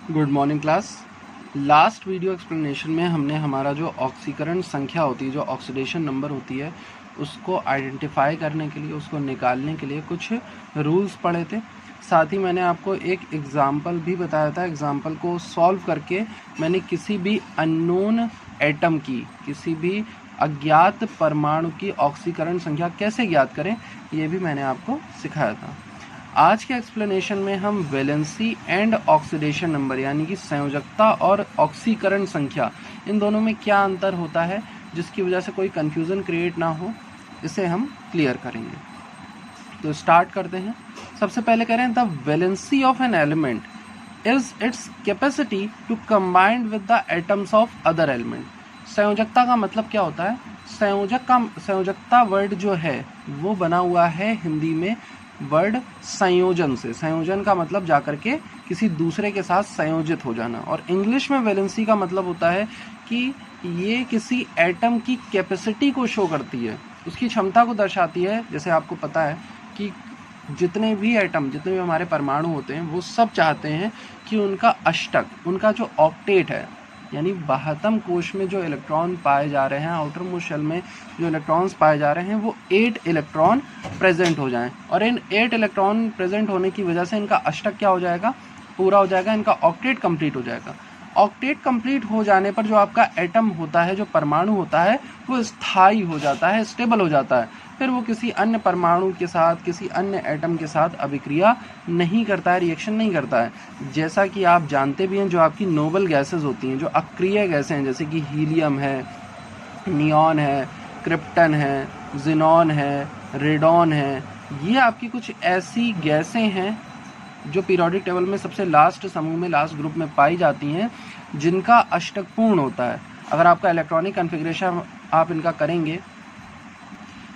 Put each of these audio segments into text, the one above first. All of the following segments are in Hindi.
Good morning class. Last video explanation में हमने हमारा जो ऑक्सीकरण संख्या होती है, जो ऑक्सीडेशन नंबर होती है, उसको आइडेंटिफाई करने के लिए, उसको निकालने के लिए कुछ रूल्स पढ़े थे। साथ ही मैंने आपको एक एग्ज़ाम्पल भी बताया था। एग्ज़ाम्पल को सॉल्व करके मैंने किसी भी अननोन एटम की, किसी भी अज्ञात परमाणु की ऑक्सीकरण संख्या कैसे ज्ञात करें, ये भी मैंने आपको सिखाया था। आज के एक्सप्लेनेशन में हम वैलेंसी एंड ऑक्सीडेशन नंबर, यानी कि संयोजकता और ऑक्सीकरण संख्या, इन दोनों में क्या अंतर होता है, जिसकी वजह से कोई कन्फ्यूज़न क्रिएट ना हो, इसे हम क्लियर करेंगे। तो स्टार्ट करते हैं। सबसे पहले कह रहे हैं the valency of an element is its capacity to combine with the atoms of other element. संयोजकता का मतलब क्या होता है? संयोजकता वर्ड जो है वो बना हुआ है हिंदी में वर्ड संयोजन से। संयोजन का मतलब जाकर के किसी दूसरे के साथ संयोजित हो जाना। और इंग्लिश में वैलेंसी का मतलब होता है कि ये किसी एटम की कैपेसिटी को शो करती है, उसकी क्षमता को दर्शाती है। जैसे आपको पता है कि जितने भी एटम, जितने भी हमारे परमाणु होते हैं, वो सब चाहते हैं कि उनका अष्टक, उनका जो ऑक्टेट है, यानी 72 कोश में जो इलेक्ट्रॉन पाए जा रहे हैं, आउटर मोस्ट शेल में जो इलेक्ट्रॉन्स पाए जा रहे हैं, वो 8 इलेक्ट्रॉन प्रेजेंट हो जाएं। और इन 8 इलेक्ट्रॉन प्रेजेंट होने की वजह से इनका अष्टक क्या हो जाएगा? पूरा हो जाएगा, इनका ऑक्टेट कंप्लीट हो जाएगा। ऑक्टेट कंप्लीट हो जाने पर जो आपका एटम होता है, जो परमाणु होता है, वो स्थायी हो जाता है, स्टेबल हो जाता है। फिर वो किसी अन्य परमाणु के साथ, किसी अन्य एटम के साथ अभिक्रिया नहीं करता है, रिएक्शन नहीं करता है। जैसा कि आप जानते भी हैं, जो आपकी नोबल गैसेस होती हैं, जो अक्रिय गैसें हैं, जैसे कि हीलियम है, नियॉन है, क्रिप्टन है, जिनॉन है, रेडॉन है, ये आपकी कुछ ऐसी गैसें हैं जो पीरियोडिक टेबल में सबसे लास्ट समूह में, लास्ट ग्रुप में पाई जाती हैं, जिनका अष्टक पूर्ण होता है। अगर आपका इलेक्ट्रॉनिक कॉन्फ़िगरेशन आप इनका करेंगे,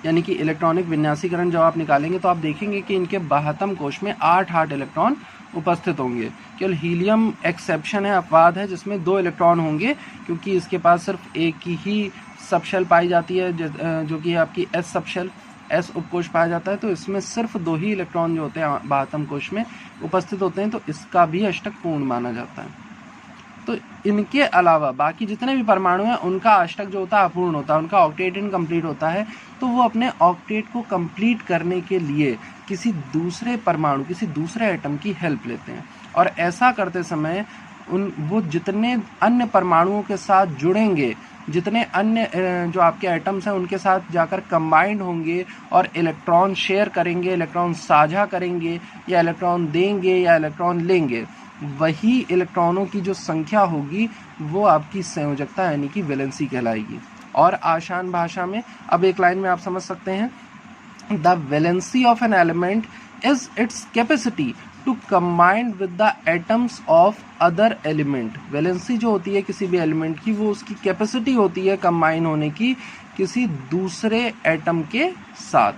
यानी कि इलेक्ट्रॉनिक विन्यासीकरण जब आप निकालेंगे, तो आप देखेंगे कि इनके 72 कोश में 8 इलेक्ट्रॉन उपस्थित होंगे। केवल हीलियम एक्सेप्शन है, अपवाद है, जिसमें 2 इलेक्ट्रॉन होंगे, क्योंकि इसके पास सिर्फ एक ही सबशेल पाई जाती है, जो कि आपकी एस सबशेल, एस उपकोश पाया जाता है। तो इसमें सिर्फ 2 ही इलेक्ट्रॉन जो होते हैं 72 कोश में उपस्थित होते हैं, तो इसका भी अष्टक पूर्ण माना जाता है। तो इनके अलावा बाकी जितने भी परमाणु हैं, उनका अष्टक जो होता है अपूर्ण होता है, उनका ऑक्टेट इनकम्प्लीट होता है। तो वो अपने ऑक्टेट को कंप्लीट करने के लिए किसी दूसरे परमाणु, किसी दूसरे एटम की हेल्प लेते हैं। और ऐसा करते समय वो जितने अन्य परमाणुओं के साथ जुड़ेंगे, जितने अन्य जो आपके एटम्स हैं, उनके साथ जाकर कंबाइंड होंगे और इलेक्ट्रॉन शेयर करेंगे, इलेक्ट्रॉन साझा करेंगे, या इलेक्ट्रॉन देंगे या इलेक्ट्रॉन लेंगे, वही इलेक्ट्रॉनों की जो संख्या होगी वो आपकी संयोजकता, यानी कि वैलेंसी कहलाएगी। और आसान भाषा में अब एक लाइन में आप समझ सकते हैं, the valency of an element is its capacity to combine with the atoms of other element. Valency जो होती है किसी भी एलिमेंट की, वो उसकी कैपेसिटी होती है कंबाइन होने की किसी दूसरे एटम के साथ।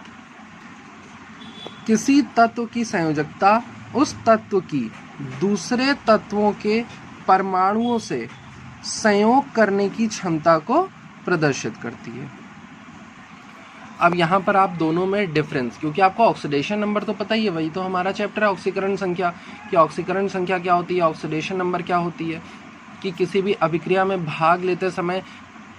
किसी तत्व की संयोजकता उस तत्व की दूसरे तत्वों के परमाणुओं से संयोग करने की क्षमता को प्रदर्शित करती है। अब यहाँ पर आप दोनों में डिफरेंस, क्योंकि आपको ऑक्सीडेशन नंबर तो पता ही है, वही तो हमारा चैप्टर है ऑक्सीकरण संख्या, कि ऑक्सीकरण संख्या क्या होती है, ऑक्सीडेशन नंबर क्या होती है, कि किसी भी अभिक्रिया में भाग लेते समय,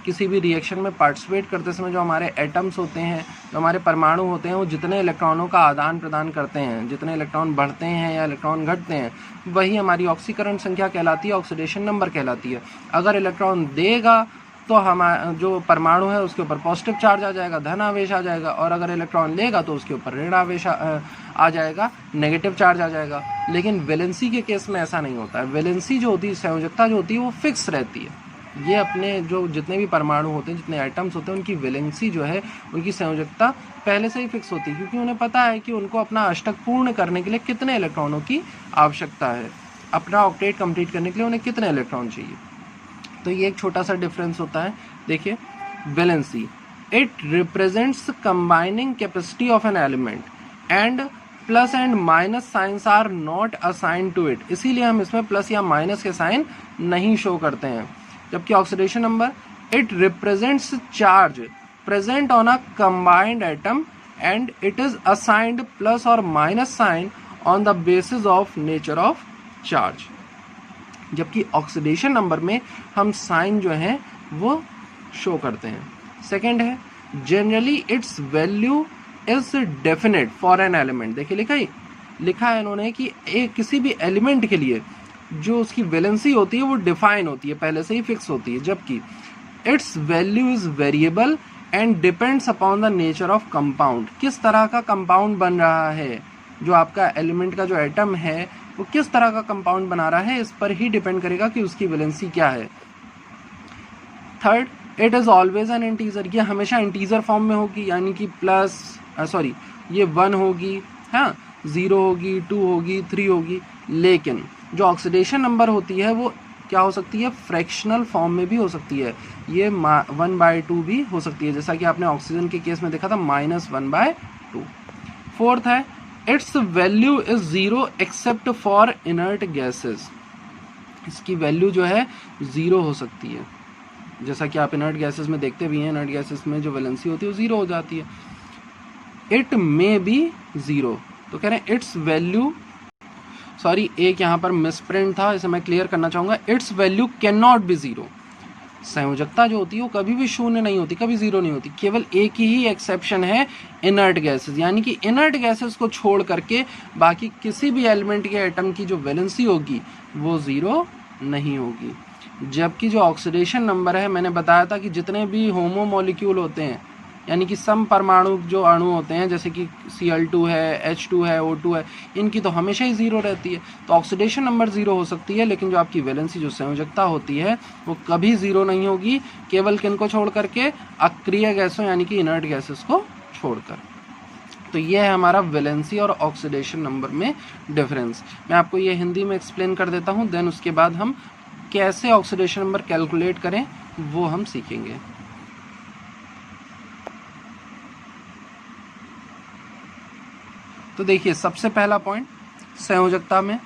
किसी भी रिएक्शन में पार्टिसिपेट करते समय जो हमारे एटम्स होते हैं, जो हमारे परमाणु होते हैं, वो जितने इलेक्ट्रॉनों का आदान प्रदान करते हैं, जितने इलेक्ट्रॉन बढ़ते हैं या इलेक्ट्रॉन घटते हैं, वही हमारी ऑक्सीकरण संख्या कहलाती है, ऑक्सीडेशन नंबर कहलाती है। अगर इलेक्ट्रॉन देगा तो हमारा जो परमाणु है उसके ऊपर पॉजिटिव चार्ज आ जाएगा, धन आवेश आ जाएगा, और अगर इलेक्ट्रॉन लेगा तो उसके ऊपर ऋण आवेश आ जाएगा, नेगेटिव चार्ज आ जाएगा। लेकिन वैलेंसी के केस में ऐसा नहीं होता है। वैलेंसी जो होती है, संयोजकता जो होती है, वो फिक्स रहती है। ये अपने जो जितने भी परमाणु होते हैं, जितने एटम्स होते हैं, उनकी वैलेंसी जो है, उनकी संयोजकता पहले से ही फिक्स होती है, क्योंकि उन्हें पता है कि उनको अपना अष्टक पूर्ण करने के लिए कितने इलेक्ट्रॉनों की आवश्यकता है, अपना ऑक्टेट कंप्लीट करने के लिए उन्हें कितने इलेक्ट्रॉन चाहिए। तो ये एक छोटा सा डिफरेंस होता है। देखिए, valency it represents combining capacity of an element and plus and minus signs are not assign to it. इसीलिए हम इसमें प्लस या माइनस के साइन नहीं शो करते हैं। जबकि oxidation number it represents charge present on a combined atom and it is assigned plus और minus sign on the basis of nature of charge. जबकि ऑक्सीडेशन नंबर में हम साइन जो है वो शो करते हैं। सेकेंड है generally it's value is definite for an element. देखिए लिखा है इन्होंने कि एक किसी भी एलिमेंट के लिए जो उसकी वैलेंसी होती है वो डिफाइन होती है, पहले से ही फिक्स होती है, जबकि it's value is variable and depends upon the nature of compound. किस तरह का कंपाउंड बन रहा है, जो आपका एलिमेंट का जो एटम है वो किस तरह का कंपाउंड बना रहा है, इस पर ही डिपेंड करेगा कि उसकी वैलेंसी क्या है। Third, it is always an integer. ये हमेशा इंटीजर फॉर्म में होगी, यानी कि ये 1 होगी, हाँ 0 होगी, 2 होगी, 3 होगी। लेकिन जो ऑक्सीडेशन नंबर होती है वो क्या हो सकती है, फ्रैक्शनल फॉर्म में भी हो सकती है। ये 1/2 भी हो सकती है, जैसा कि आपने ऑक्सीजन के केस में देखा था -1/2। फोर्थ है it's value is 0 except for inert gases. इसकी वैल्यू जो है 0 हो सकती है, जैसा कि आप इनर्ट गैसेस में देखते भी हैं, इनर्ट गैसेस में जो वैलेंसी होती है वो 0 हो जाती है। इट मे बी 0, तो कह रहे हैं इट्स वैल्यू, सॉरी एक यहाँ पर मिसप्रिंट था, इसे मैं क्लियर करना चाहूँगा। It's value can not be 0। संयोजकता जो होती है वो कभी भी शून्य नहीं होती, कभी 0 नहीं होती। केवल एक ही एक्सेप्शन है, इनर्ट गैसेस, यानी कि इनर्ट गैसेस को छोड़ करके बाकी किसी भी एलिमेंट के एटम की जो वैलेंसी होगी वो 0 नहीं होगी। जबकि जो ऑक्सीडेशन नंबर है, मैंने बताया था कि जितने भी होमो मॉलिक्यूल होते हैं, यानी कि सम परमाणु जो अणु होते हैं, जैसे कि Cl2 है, H2 है, O2 है, इनकी तो हमेशा ही 0 रहती है। तो ऑक्सीडेशन नंबर 0 हो सकती है, लेकिन जो आपकी वैलेंसी जो संयोजकता होती है वो कभी 0 नहीं होगी, केवल किन को छोड़ करके, अक्रिय गैसों यानी कि इनर्ट गैसेस को छोड़कर। तो ये है हमारा वैलेंसी और ऑक्सीडेशन नंबर में डिफरेंस। मैं आपको ये हिंदी में एक्सप्लेन कर देता हूँ, देन उसके बाद हम कैसे ऑक्सीडेशन नंबर कैलकुलेट करें वो हम सीखेंगे। तो देखिए सबसे पहला पॉइंट संयोजकता में,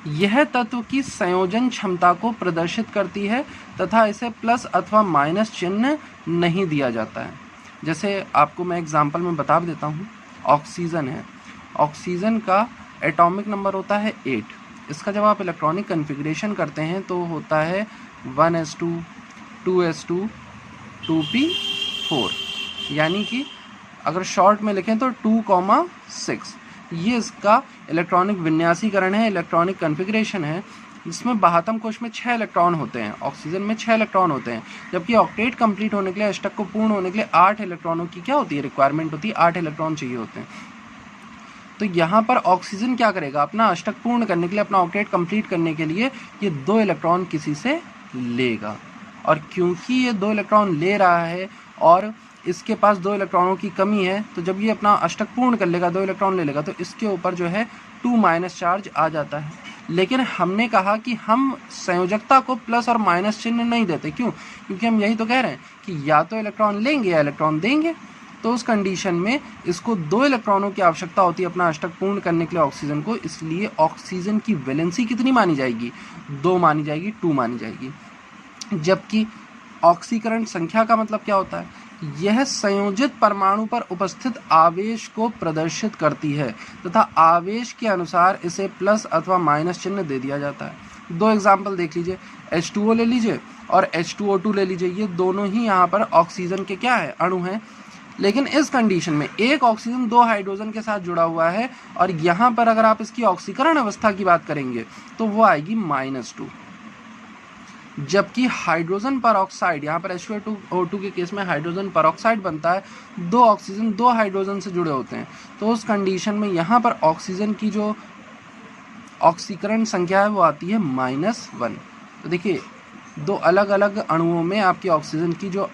यह तत्व की संयोजन क्षमता को प्रदर्शित करती है तथा इसे प्लस अथवा माइनस चिन्ह नहीं दिया जाता है। जैसे आपको मैं एग्जांपल में बता देता हूँ, ऑक्सीजन है, ऑक्सीजन का एटॉमिक नंबर होता है 8। इसका जब आप इलेक्ट्रॉनिक कन्फिग्रेशन करते हैं तो होता है 1s2, 2s2, 2p4, यानी कि अगर शॉर्ट में लिखें तो 2,6। ये इसका इलेक्ट्रॉनिक विन्यासीकरण है, इलेक्ट्रॉनिक कन्फिग्रेशन है, जिसमें 72 कोश में 6 इलेक्ट्रॉन होते हैं, ऑक्सीजन में 6 इलेक्ट्रॉन होते हैं, जबकि ऑक्टेट कंप्लीट होने के लिए, अष्टक को पूर्ण होने के लिए 8 इलेक्ट्रॉनों की क्या होती है, रिक्वायरमेंट होती है, 8 इलेक्ट्रॉन चाहिए होते हैं। तो यहाँ पर ऑक्सीजन क्या करेगा, अपना अष्टक पूर्ण करने के लिए, अपना ऑक्टेट कंप्लीट करने के लिए ये 2 इलेक्ट्रॉन किसी से लेगा, और क्योंकि ये 2 इलेक्ट्रॉन ले रहा है और इसके पास 2 इलेक्ट्रॉनों की कमी है, तो जब ये अपना अष्टक पूर्ण कर लेगा, 2 इलेक्ट्रॉन ले लेगा, तो इसके ऊपर जो है 2- चार्ज आ जाता है। लेकिन हमने कहा कि हम संयोजकता को प्लस और माइनस चिन्ह नहीं देते, क्यों? क्योंकि हम यही तो कह रहे हैं कि या तो इलेक्ट्रॉन लेंगे या इलेक्ट्रॉन देंगे। तो उस कंडीशन में इसको 2 इलेक्ट्रॉनों की आवश्यकता होती है अपना अष्टक पूर्ण करने के लिए ऑक्सीजन को, इसलिए ऑक्सीजन की वैलेंसी कितनी मानी जाएगी, 2 मानी जाएगी, 2 मानी जाएगी। जबकि ऑक्सीकरण संख्या का मतलब क्या होता है, यह संयोजित परमाणु पर उपस्थित आवेश को प्रदर्शित करती है तथा आवेश के अनुसार इसे प्लस अथवा माइनस चिन्ह दे दिया जाता है। 2 एग्जाम्पल देख लीजिए, H2O ले लीजिए और H2O2 ले लीजिए, ये दोनों ही यहाँ पर ऑक्सीजन के क्या है, अणु हैं। लेकिन इस कंडीशन में एक ऑक्सीजन 2 हाइड्रोजन के साथ जुड़ा हुआ है, और यहाँ पर अगर आप इसकी ऑक्सीकरण अवस्था की बात करेंगे तो वो आएगी -2। जबकि हाइड्रोजन परऑक्साइड, यहाँ पर H2O2 के केस में हाइड्रोजन परऑक्साइड बनता है, 2 ऑक्सीजन 2 हाइड्रोजन से जुड़े होते हैं, तो उस कंडीशन में यहाँ पर ऑक्सीजन की जो ऑक्सीकरण संख्या है वो आती है -1। तो देखिए 2 अलग अलग अणुओं में आपकी ऑक्सीजन की जो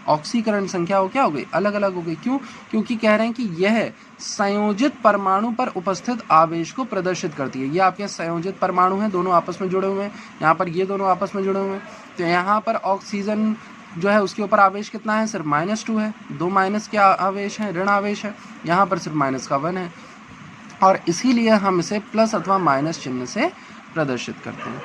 ऑक्सीकरण संख्या हो क्या हो गई, अलग अलग हो गई। क्यों? क्योंकि कह रहे हैं कि यह संयोजित परमाणु पर उपस्थित आवेश को प्रदर्शित करती है। ये आपके संयोजित परमाणु हैं, दोनों आपस में जुड़े हुए हैं, यहाँ पर ये दोनों आपस में जुड़े हुए हैं, तो यहाँ पर ऑक्सीजन जो है उसके ऊपर आवेश कितना है, सिर्फ -2 है, 2 माइनस के आवेश हैं, ऋण आवेश है, यहाँ पर सिर्फ -1 है, और इसीलिए हम इसे प्लस अथवा माइनस चिन्ह से प्रदर्शित करते हैं।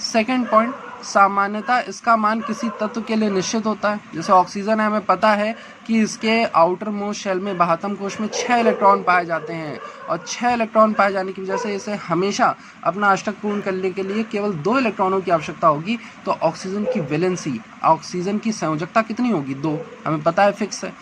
सेकेंड पॉइंट, सामान्यतः इसका मान किसी तत्व के लिए निश्चित होता है। जैसे ऑक्सीजन है, हमें पता है कि इसके आउटर मोस्ट शेल में बाह्यतम कोश में 6 इलेक्ट्रॉन पाए जाते हैं और 6 इलेक्ट्रॉन पाए जाने की वजह से इसे हमेशा अपना अष्टक पूर्ण करने के लिए केवल 2 इलेक्ट्रॉनों की आवश्यकता होगी। तो ऑक्सीजन की वैलेंसी, ऑक्सीजन की संयोजकता कितनी होगी? 2, हमें पता है, फिक्स है।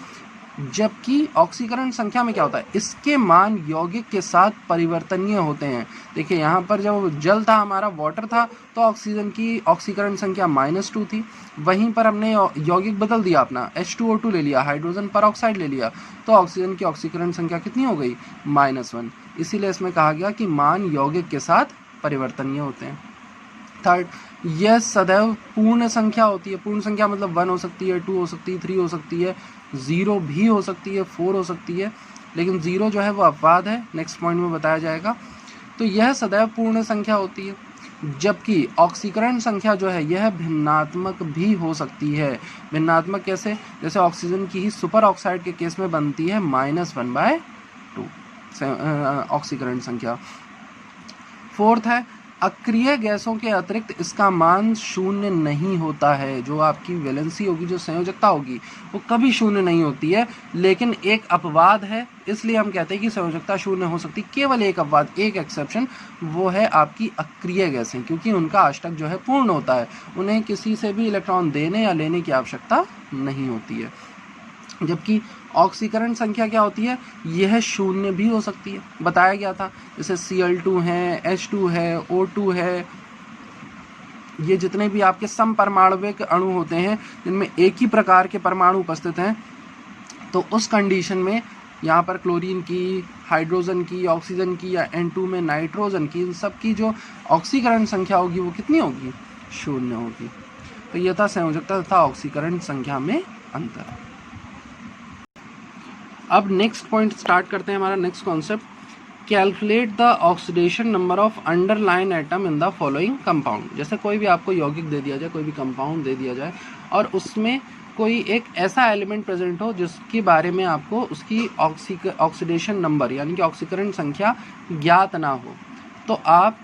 जबकि ऑक्सीकरण संख्या में क्या होता है, इसके मान यौगिक के साथ परिवर्तनीय होते हैं। देखिए यहाँ पर जब जल था हमारा, वाटर था, तो ऑक्सीजन की ऑक्सीकरण संख्या -2 थी। वहीं पर हमने यौगिक बदल दिया, अपना H2O2 ले लिया, हाइड्रोजन परऑक्साइड ले लिया, तो ऑक्सीजन की ऑक्सीकरण संख्या कितनी हो गई? -1। इसीलिए इसमें कहा गया कि मान यौगिक के साथ परिवर्तनीय होते हैं। थर्ड, यह सदैव पूर्ण संख्या होती है। पूर्ण संख्या मतलब 1 हो सकती है, 2 हो सकती है, 3 हो सकती है, 0 भी हो सकती है, 4 हो सकती है, लेकिन 0 जो है वो अपवाद है, नेक्स्ट पॉइंट में बताया जाएगा। तो यह सदैव पूर्ण संख्या होती है। जबकि ऑक्सीकरण संख्या जो है यह भिन्नात्मक भी हो सकती है। भिन्नात्मक कैसे? जैसे ऑक्सीजन की ही सुपर ऑक्साइड के केस में बनती है -1/2 ऑक्सीकरण संख्या। फोर्थ है, अक्रिय गैसों के अतिरिक्त इसका मान शून्य नहीं होता है। जो आपकी वैलेंसी होगी, जो संयोजकता होगी, वो कभी शून्य नहीं होती है, लेकिन एक अपवाद है, इसलिए हम कहते हैं कि संयोजकता शून्य हो सकती। केवल एक अपवाद, एक एक्सेप्शन, वो है आपकी अक्रिय गैसें, क्योंकि उनका अष्टक जो है पूर्ण होता है, उन्हें किसी से भी इलेक्ट्रॉन देने या लेने की आवश्यकता नहीं होती है। जबकि ऑक्सीकरण संख्या क्या होती है, यह शून्य भी हो सकती है, बताया गया था। जैसे Cl2 है, H2 है, O2 है, ये जितने भी आपके समपरमाणविक अणु होते हैं जिनमें एक ही प्रकार के परमाणु उपस्थित हैं, तो उस कंडीशन में यहाँ पर क्लोरीन की, हाइड्रोजन की, ऑक्सीजन की, या N2 में नाइट्रोजन की, इन सब की जो ऑक्सीकरण संख्या होगी वो कितनी होगी? शून्य होगी। तो यह था संयोजकता तथा ऑक्सीकरण संख्या में अंतर। अब नेक्स्ट पॉइंट स्टार्ट करते हैं, हमारा next concept, calculate the oxidation number of underline atom in the following compound. जैसे कोई भी आपको यौगिक दे दिया जाए, कोई भी कंपाउंड दे दिया जाए, और उसमें कोई एक ऐसा एलिमेंट प्रेजेंट हो जिसके बारे में आपको उसकी ऑक्सीडेशन नंबर यानी कि ऑक्सीकरण संख्या ज्ञात ना हो, तो आप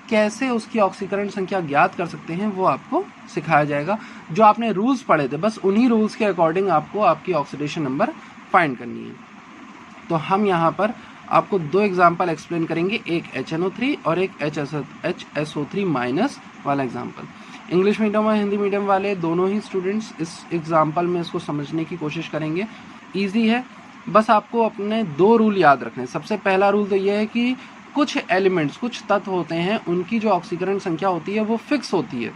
कैसे उसकी ऑक्सीकरण संख्या ज्ञात कर सकते हैं वो आपको सिखाया जाएगा। जो आपने रूल्स पढ़े थे, बस उन्हीं रूल्स के अकॉर्डिंग आपको आपकी ऑक्सीडेशन नंबर फाइंड करनी है। तो हम यहाँ पर आपको 2 एग्जाम्पल एक्सप्लेन करेंगे, एक HNO3 और एक HSO3 माइनस वाला एग्जाम्पल। इंग्लिश मीडियम और हिंदी मीडियम वाले दोनों ही स्टूडेंट्स इस एग्जाम्पल में इसको समझने की कोशिश करेंगे। ईजी है, बस आपको अपने 2 रूल याद रखने हैं। सबसे पहला रूल तो ये है कि कुछ एलिमेंट्स, कुछ तत्व होते हैं, उनकी जो ऑक्सीकरण संख्या होती है वो फिक्स होती है।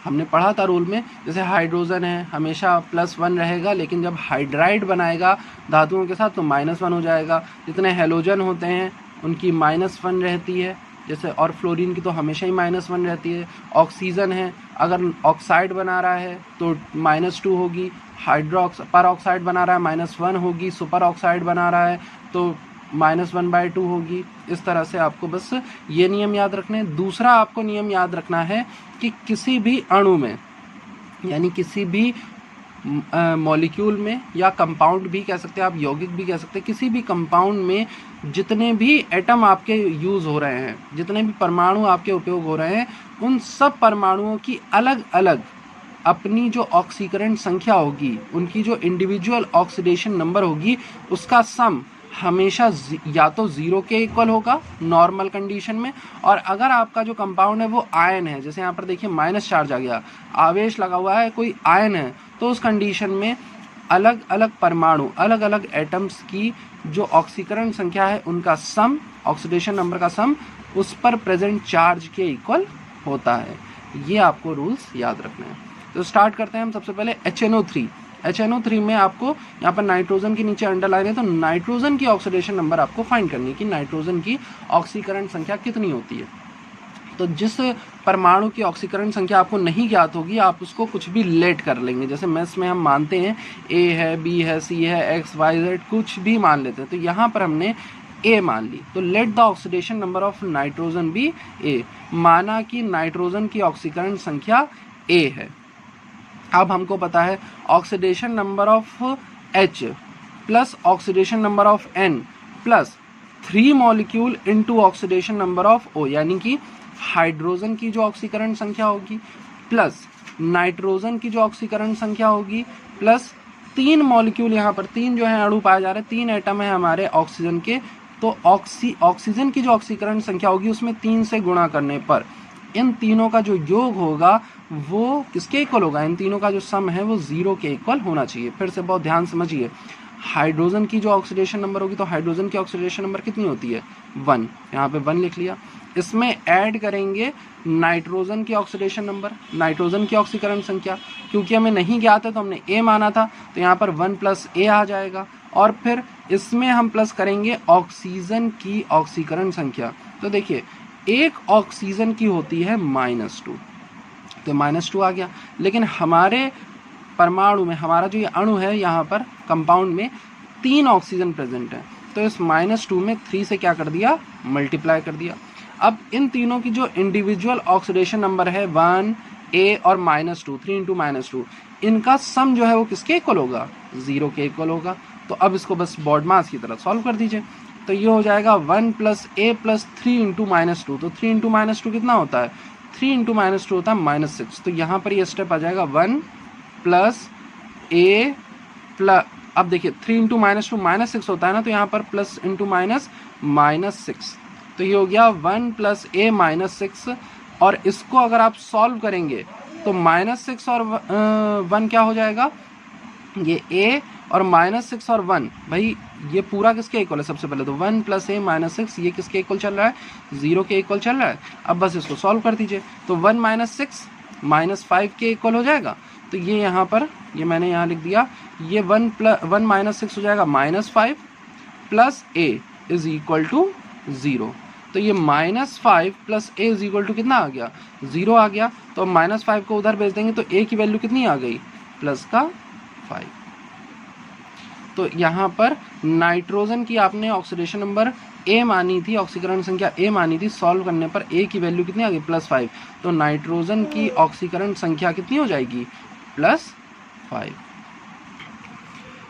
हमने पढ़ा था रूल में, जैसे हाइड्रोजन है हमेशा +1 रहेगा, लेकिन जब हाइड्राइड बनाएगा धातुओं के साथ तो -1 हो जाएगा। जितने हेलोजन होते हैं उनकी -1 रहती है, जैसे, और फ्लोरीन की तो हमेशा ही -1 रहती है। ऑक्सीजन है, अगर ऑक्साइड बना रहा है तो -2 होगी, पर ऑक्साइड बना रहा है -1 होगी, सुपर ऑक्साइड बना रहा है तो -1/2 होगी। इस तरह से आपको बस ये नियम याद रखने। दूसरा आपको नियम याद रखना है कि किसी भी अणु में, यानी किसी भी मॉलिक्यूल में, या कंपाउंड भी कह सकते हैं आप, यौगिक भी कह सकते हैं, किसी भी कंपाउंड में जितने भी एटम आपके यूज़ हो रहे हैं, जितने भी परमाणु आपके उपयोग हो रहे हैं, उन सब परमाणुओं की अलग अलग अपनी जो ऑक्सीकरण संख्या होगी, उनकी जो इंडिविजुअल ऑक्सीडेशन नंबर होगी, उसका सम हमेशा या तो 0 के इक्वल होगा नॉर्मल कंडीशन में, और अगर आपका जो कंपाउंड है वो आयन है, जैसे यहाँ पर देखिए माइनस चार्ज आ गया, आवेश लगा हुआ है, कोई आयन है, तो उस कंडीशन में अलग अलग परमाणु, अलग अलग एटम्स की जो ऑक्सीकरण संख्या है उनका सम, ऑक्सीडेशन नंबर का सम, उस पर प्रेजेंट चार्ज के इक्वल होता है। ये आपको रूल्स याद रखना है। तो स्टार्ट करते हैं हम सबसे पहले HNO3 में आपको यहाँ पर नाइट्रोजन के नीचे अंडरलाइन है, तो नाइट्रोजन की ऑक्सीडेशन नंबर आपको फाइंड करनी है कि नाइट्रोजन की ऑक्सीकरण संख्या कितनी होती है। तो जिस परमाणु की ऑक्सीकरण संख्या आपको नहीं ज्ञात होगी, आप उसको कुछ भी लेट कर लेंगे। जैसे मैथ्स में हम मानते हैं A है, B है, C है, X, Y, Z, कुछ भी मान लेते हैं, तो यहाँ पर हमने A मान ली। तो let the oxidation number of nitrogen be A, माना कि नाइट्रोजन की ऑक्सीकरण संख्या A है। अब हमको पता है oxidation number of H plus oxidation number of N plus 3 molecule into oxidation number of O, यानी कि हाइड्रोजन की जो ऑक्सीकरण संख्या होगी प्लस नाइट्रोजन की जो ऑक्सीकरण संख्या होगी प्लस 3 मॉलिक्यूल, यहाँ पर 3 जो है अणु पाए जा रहे हैं, 3 एटम है हमारे ऑक्सीजन के, तो ऑक्सीजन की जो ऑक्सीकरण संख्या होगी उसमें 3 से गुणा करने पर इन तीनों का जो योग होगा वो किसके इक्वल होगा, इन तीनों का जो सम है वो 0 के इक्वल होना चाहिए। फिर से बहुत ध्यान समझिए, हाइड्रोजन की जो ऑक्सीडेशन नंबर होगी तो हाइड्रोजन की ऑक्सीडेशन नंबर कितनी होती है 1, यहाँ पे 1 लिख लिया। इसमें ऐड करेंगे नाइट्रोजन की ऑक्सीडेशन नंबर, नाइट्रोजन की ऑक्सीकरण संख्या, क्योंकि हमें नहीं ज्ञात है तो हमने A माना था, तो यहाँ पर 1 + A आ जाएगा। और फिर इसमें हम प्लस करेंगे ऑक्सीजन की ऑक्सीकरण संख्या। तो देखिए एक ऑक्सीजन की होती है -2, तो -2 आ गया, लेकिन हमारे परमाणु में, हमारा जो ये अणु है यहाँ पर कंपाउंड में 3 ऑक्सीजन प्रेजेंट है, तो इस -2 में 3 से क्या कर दिया, मल्टीप्लाई कर दिया। अब इन तीनों की जो इंडिविजुअल ऑक्सीडेशन नंबर है 1 A और -2, 3 × -2, इनका सम जो है वो किसके इक्वल होगा, 0 के इक्वल होगा। तो अब इसको बस बॉड मास की तरह सॉल्व कर दीजिए, तो ये हो जाएगा 1 + A + 3 × -2, तो 3 × -2 कितना होता है, 3 × -2 होता है -6। तो यहाँ पर ये स्टेप आ जाएगा 1 + A प्लस, अब देखिए 3 × -2 -6 होता है ना, तो यहाँ पर प्लस इंटू माइनस -6, तो ये हो गया 1 + A -6। और इसको अगर आप सॉल्व करेंगे तो -6 और 1 क्या हो जाएगा, ये A और -6 और 1, भाई ये पूरा किसके इक्वल है, सबसे पहले तो 1 + A -6 ये किसके इक्वल चल रहा है, 0 के इक्वल चल रहा है। अब बस इसको सॉल्व कर दीजिए, तो 1 - 6 -5 के इक्वल हो जाएगा। तो ये यहाँ पर, ये मैंने यहाँ लिख दिया, ये 1 - 6 हो जाएगा -5 + A = 0। तो ये -5 + A = कितना आ गया, 0 आ गया। तो -5 को उधर भेज देंगे तो A की वैल्यू कितनी आ गई, +5। तो यहाँ पर नाइट्रोजन की आपने ऑक्सीडेशन नंबर A मानी थी, ऑक्सीकरण संख्या A मानी थी, सॉल्व करने पर A की वैल्यू कितनी आ गई, +5। तो नाइट्रोजन की ऑक्सीकरण संख्या कितनी हो जाएगी, +5।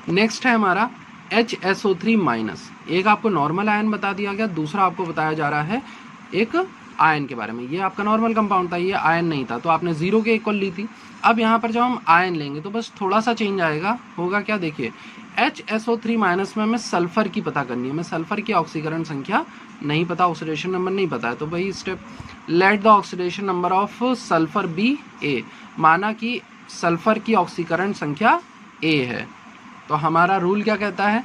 नेक्स्ट है हमारा HSO3-। एक आपको नॉर्मल आयन बता दिया गया, दूसरा आपको बताया जा रहा है एक आयन के बारे में। ये आपका नॉर्मल कंपाउंड था, ये आयन नहीं था, तो आपने 0 के इक्वल ली थी। अब यहाँ पर जब हम आयन लेंगे तो बस थोड़ा सा चेंज आएगा, होगा क्या, देखिए HSO3- में हमें सल्फर की पता करनी है, हमें सल्फर की ऑक्सीकरण संख्या नहीं पता, ऑक्सीडेशन नंबर नहीं पता है। तो वही step, let the oxidation number of sulphur be A, माना कि सल्फर की ऑक्सीकरण संख्या A है। तो हमारा रूल क्या कहता है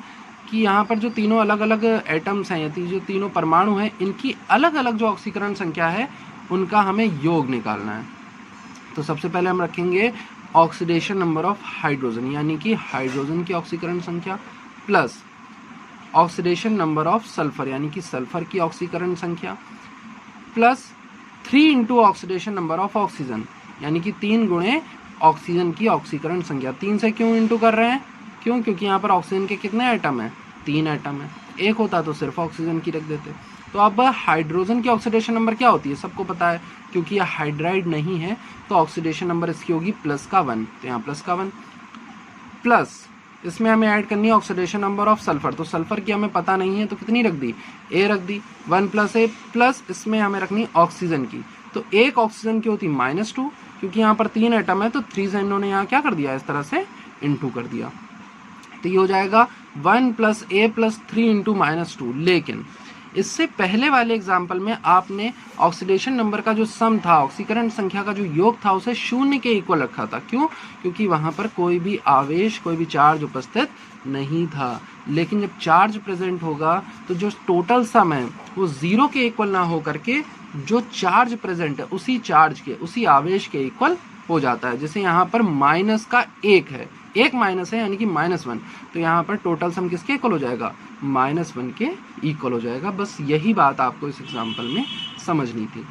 कि यहाँ पर जो तीनों अलग अलग एटम्स हैं, या जो तीनों परमाणु हैं, इनकी अलग अलग जो ऑक्सीकरण संख्या है उनका हमें योग निकालना है। तो सबसे पहले हम रखेंगे ऑक्सीडेशन नंबर ऑफ हाइड्रोजन, यानी कि हाइड्रोजन की ऑक्सीकरण संख्या plus oxidation number of sulphur, यानी कि सल्फर की ऑक्सीकरण संख्या plus 3 × oxidation number of oxygen, यानी कि 3 गुणे ऑक्सीजन की ऑक्सीकरण संख्या। 3 से क्यों इंटू कर रहे हैं, क्यों, क्योंकि यहाँ पर ऑक्सीजन के कितने एटम हैं, 3 एटम है, एक होता तो सिर्फ ऑक्सीजन की रख देते। तो अब हाइड्रोजन की ऑक्सीडेशन नंबर क्या होती है, सबको पता है, क्योंकि यह हाइड्राइड नहीं है तो ऑक्सीडेशन नंबर इसकी होगी +1, तो यहाँ +1 प्लस इसमें हमें ऐड करनी है ऑक्सीडेशन नंबर ऑफ सल्फर। तो सल्फर की हमें पता नहीं है तो कितनी रख दी, A रख दी, 1 + A प्लस इसमें हमें रखनी ऑक्सीजन की। तो एक ऑक्सीजन की होती -2, क्योंकि यहाँ पर 3 एटम है तो 3 से इन्होंने यहाँ क्या कर दिया, इस तरह से इंटू कर दिया। तो ये हो जाएगा 1 + A + 3 × -2। लेकिन इससे पहले वाले एग्जाम्पल में आपने ऑक्सीडेशन नंबर का जो सम था, ऑक्सीकरण संख्या का जो योग था, उसे 0 के इक्वल रखा था। क्यों, क्योंकि वहाँ पर कोई भी आवेश, कोई भी चार्ज उपस्थित नहीं था। लेकिन जब चार्ज प्रेजेंट होगा तो जो टोटल सम है वो 0 के इक्वल ना हो करके जो चार्ज प्रेजेंट है उसी चार्ज के, उसी आवेश के इक्वल हो जाता है। जैसे यहाँ पर माइनस का 1 है, एक माइनस है यानी कि -1, तो यहाँ पर टोटल सम किसके इक्वल हो जाएगा, -1 के इक्वल हो जाएगा। बस यही बात आपको इस एग्जाम्पल में समझनी थी।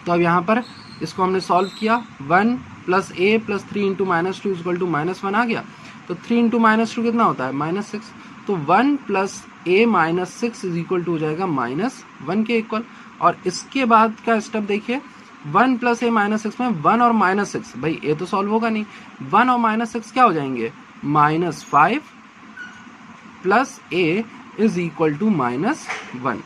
तो अब यहाँ पर इसको हमने सॉल्व किया, 1 + A + 3 × -2 = -1 आ गया। तो 3 × -2 कितना होता है, -6। तो 1 + A - 6 = हो जाएगा -1 के इक्वल। और इसके बाद का स्टेप देखिए, 1 + A - 6 में 1 और -6, भाई A तो सॉल्व होगा नहीं, 1 और -6 क्या हो जाएंगे, -5 + A इज इक्वल टू -1।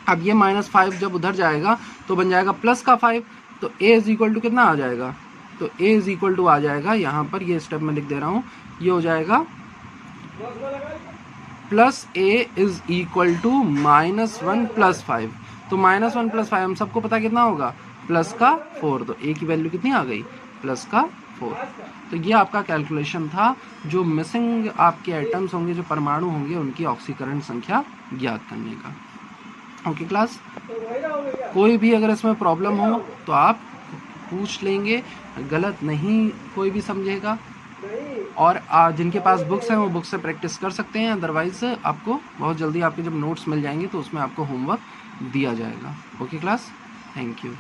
अब ये -5 जब उधर जाएगा तो बन जाएगा प्लस का 5, तो a इज इक्वल टू कितना आ जाएगा, तो a इज इक्वल टू आ जाएगा, यहाँ पर ये स्टेप में लिख दे रहा हूँ, ये हो जाएगा plus a is equal to -1 plus 5। तो -1 प्लस 5 हम सबको पता कितना होगा, प्लस का 4, तो a की वैल्यू कितनी आ गई, प्लस का 4। तो ये आपका कैलकुलेशन था, जो मिसिंग आपके एटम्स होंगे, जो परमाणु होंगे, उनकी ऑक्सीकरण संख्या ज्ञात करने का। ओके क्लास, कोई भी अगर इसमें प्रॉब्लम हो तो आप पूछ लेंगे, गलत नहीं कोई भी समझेगा। और जिनके पास बुक्स हैं वो बुक्स से प्रैक्टिस कर सकते हैं, अदरवाइज आपको बहुत जल्दी आपके जब नोट्स मिल जाएंगे तो उसमें आपको होमवर्क दिया जाएगा। Okay class, thank you.